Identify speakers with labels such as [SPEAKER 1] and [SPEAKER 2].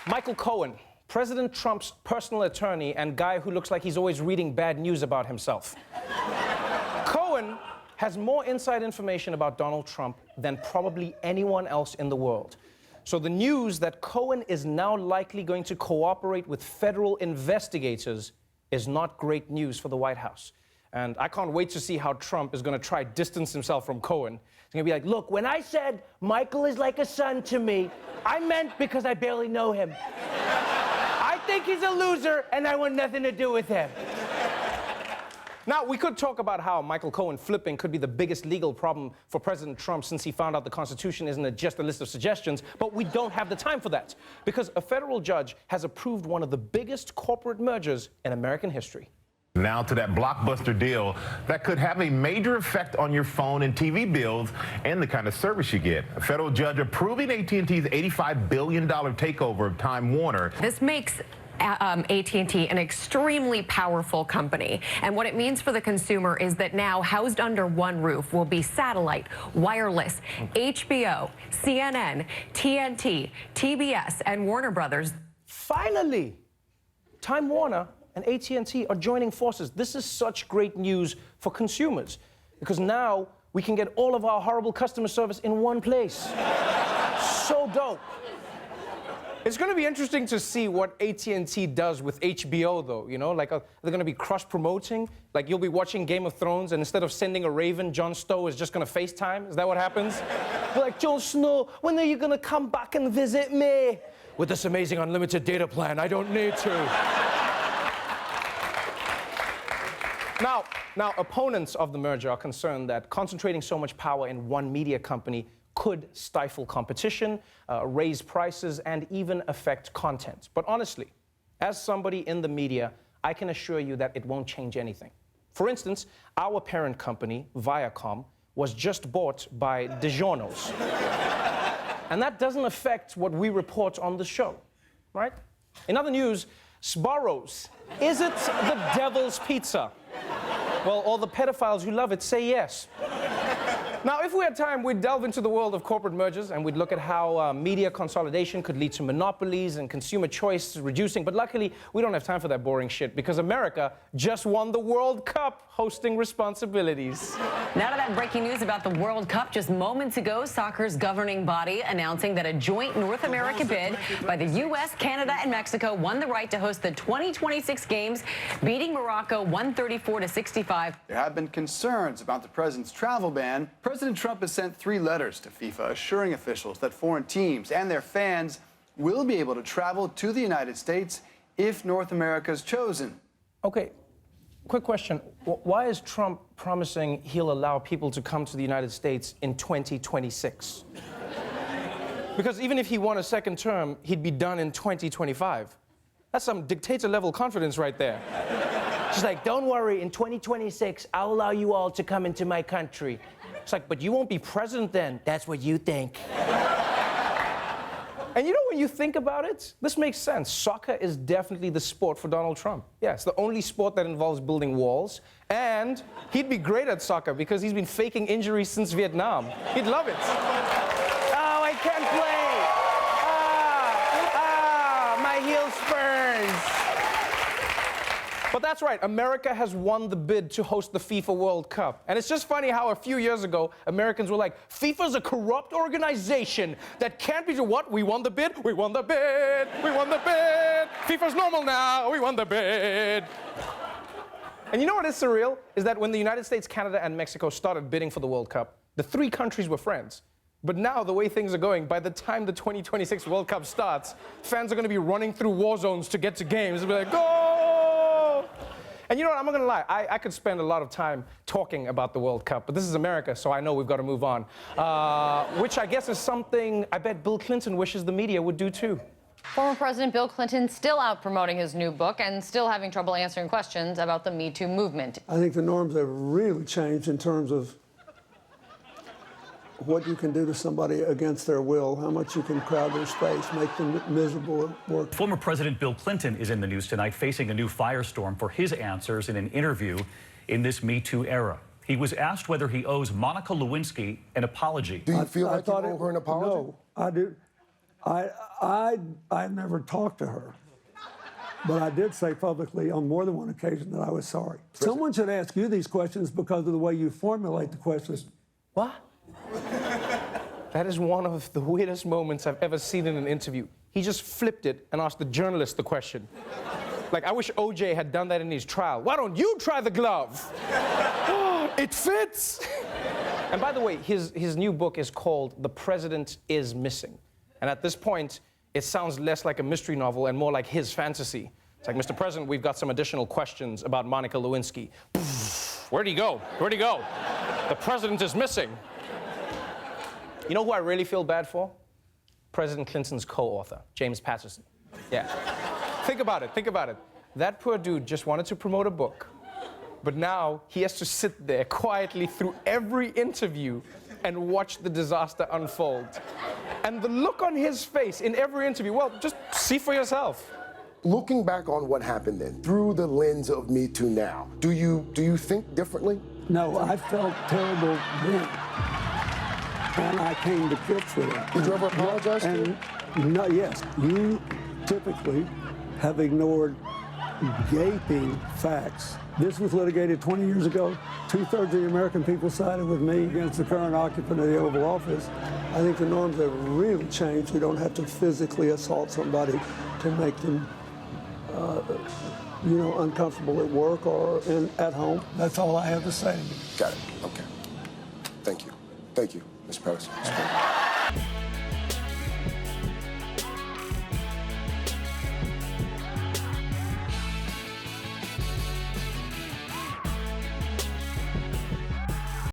[SPEAKER 1] Michael Cohen, President Trump's personal attorney and guy who looks like he's always reading bad news about himself. Cohen has more inside information about Donald Trump than probably anyone else in the world. So the news that Cohen is now likely going to cooperate with federal investigators is not great news for the White House. And I can't wait to see how Trump is going to try to distance himself from Cohen. He's going to be like, look, when I said Michael is like a son to me, I meant because I barely know him. I think he's a loser, and I want nothing to do with him. Now, we could talk about how Michael Cohen flipping could be the biggest legal problem for President Trump since he found out the Constitution isn't just a list of suggestions, but we don't have the time for that, because a federal judge has approved one of the biggest corporate mergers in American history.
[SPEAKER 2] Now to that blockbuster deal that could have a major effect on your phone and TV bills and the kind of service you get. A federal judge approving AT&T's $85 billion takeover of Time Warner.
[SPEAKER 3] This makes AT&T an extremely powerful company. And what it means for the consumer is that now housed under one roof will be satellite, wireless, HBO, CNN, TNT, TBS, and Warner Brothers.
[SPEAKER 1] Finally, Time Warner and AT&T are joining forces. This is such great news for consumers because now we can get all of our horrible customer service in one place. So dope. It's going to be interesting to see what AT&T does with HBO, though, you know? Like, they're going to be cross-promoting. Like, you'll be watching Game of Thrones, and instead of sending a raven, Jon Snow is just going to FaceTime? Is that what happens? They're like, Jon Snow, when are you going to come back and visit me? With this amazing unlimited data plan, I don't need to. Now, opponents of the merger are concerned that concentrating so much power in one media company could stifle competition, raise prices, and even affect content. But honestly, as somebody in the media, I can assure you that it won't change anything. For instance, our parent company, Viacom, was just bought by DiGiorno's. And that doesn't affect what we report on the show, right? In other news, Sbarro's. Is it the devil's pizza? Well, all the pedophiles who love it say yes. Now, if we had time, we'd delve into the world of corporate mergers and we'd look at how media consolidation could lead to monopolies and consumer choice reducing. But luckily, we don't have time for that boring shit because America just won the World Cup hosting responsibilities.
[SPEAKER 3] Now to that breaking news about the World Cup. Just moments ago, soccer's governing body announcing that a joint North America bid by the U.S., Canada, and Mexico won the right to host the 2026 games, beating Morocco 134-65.
[SPEAKER 4] There have been concerns about the president's travel ban. President Trump has sent 3 letters to FIFA assuring officials that foreign teams and their fans will be able to travel to the United States if North America is chosen.
[SPEAKER 1] Okay, quick question. Why is Trump promising he'll allow people to come to the United States in 2026? Because even if he won a second term, he'd be done in 2025. That's some dictator-level confidence right there. She's like, don't worry, in 2026, I'll allow you all to come into my country. It's like, but you won't be president then. That's what you think. And you know, when you think about it, this makes sense. Soccer is definitely the sport for Donald Trump. Yeah, it's the only sport that involves building walls. And he'd be great at soccer because he's been faking injuries since Vietnam. He'd love it. Oh, I can't play. My heel spurs. But that's right, America has won the bid to host the FIFA World Cup. And it's just funny how a few years ago, Americans were like, FIFA's a corrupt organization that can't be... What? We won the bid? We won the bid! We won the bid! FIFA's normal now! We won the bid! And you know what is surreal? Is that when the United States, Canada, and Mexico started bidding for the World Cup, the 3 countries were friends. But now, the way things are going, by the time the 2026 World Cup starts, fans are going to be running through war zones to get to games. They'll be like, go! And you know what, I'm not gonna lie, I could spend a lot of time talking about the World Cup, but this is America, so I know we've got to move on. Which I guess is something I bet Bill Clinton wishes the media would do too.
[SPEAKER 5] Former President Bill Clinton still out promoting his new book and still having trouble answering questions about the Me Too movement.
[SPEAKER 6] I think the norms have really changed in terms of what you can do to somebody against their will, how much you can crowd their space, make them miserable at work.
[SPEAKER 7] Former President Bill Clinton is in the news tonight, facing a new firestorm for his answers in an interview in this Me Too era. He was asked whether he owes Monica Lewinsky an apology.
[SPEAKER 8] Do you feel like you owe her an apology?
[SPEAKER 6] No, I do. I never talked to her. But I did say publicly on more than one occasion that I was sorry. Someone should ask you these questions because of the way you formulate the questions.
[SPEAKER 1] What? That is one of the weirdest moments I've ever seen in an interview. He just flipped it and asked the journalist the question. Like, I wish OJ had done that in his trial. Why don't you try the glove? It fits! And by the way, his new book is called The President is Missing. And at this point, it sounds less like a mystery novel and more like his fantasy. It's like, Mr. President, we've got some additional questions about Monica Lewinsky. Where'd he go? Where'd he go? The president is missing. You know who I really feel bad for? President Clinton's co-author, James Patterson. Yeah. Think about it, think about it. That poor dude just wanted to promote a book, but now he has to sit there quietly through every interview and watch the disaster unfold. And the look on his face in every interview, well, just see for yourself.
[SPEAKER 8] Looking back on what happened then, through the lens of Me Too now, do you think differently?
[SPEAKER 6] No, I felt terrible then. And I came to grips with it.
[SPEAKER 8] Did you ever apologize to him?
[SPEAKER 6] No, yes. You typically have ignored gaping facts. This was litigated 20 years ago. 2/3 of the American people sided with me against the current occupant of the Oval Office. I think the norms have really changed. We don't have to physically assault somebody to make them, uncomfortable at work or at home. That's all I have to say to you.
[SPEAKER 8] Got it. Okay. Thank you. Thank you, Mr. Patterson.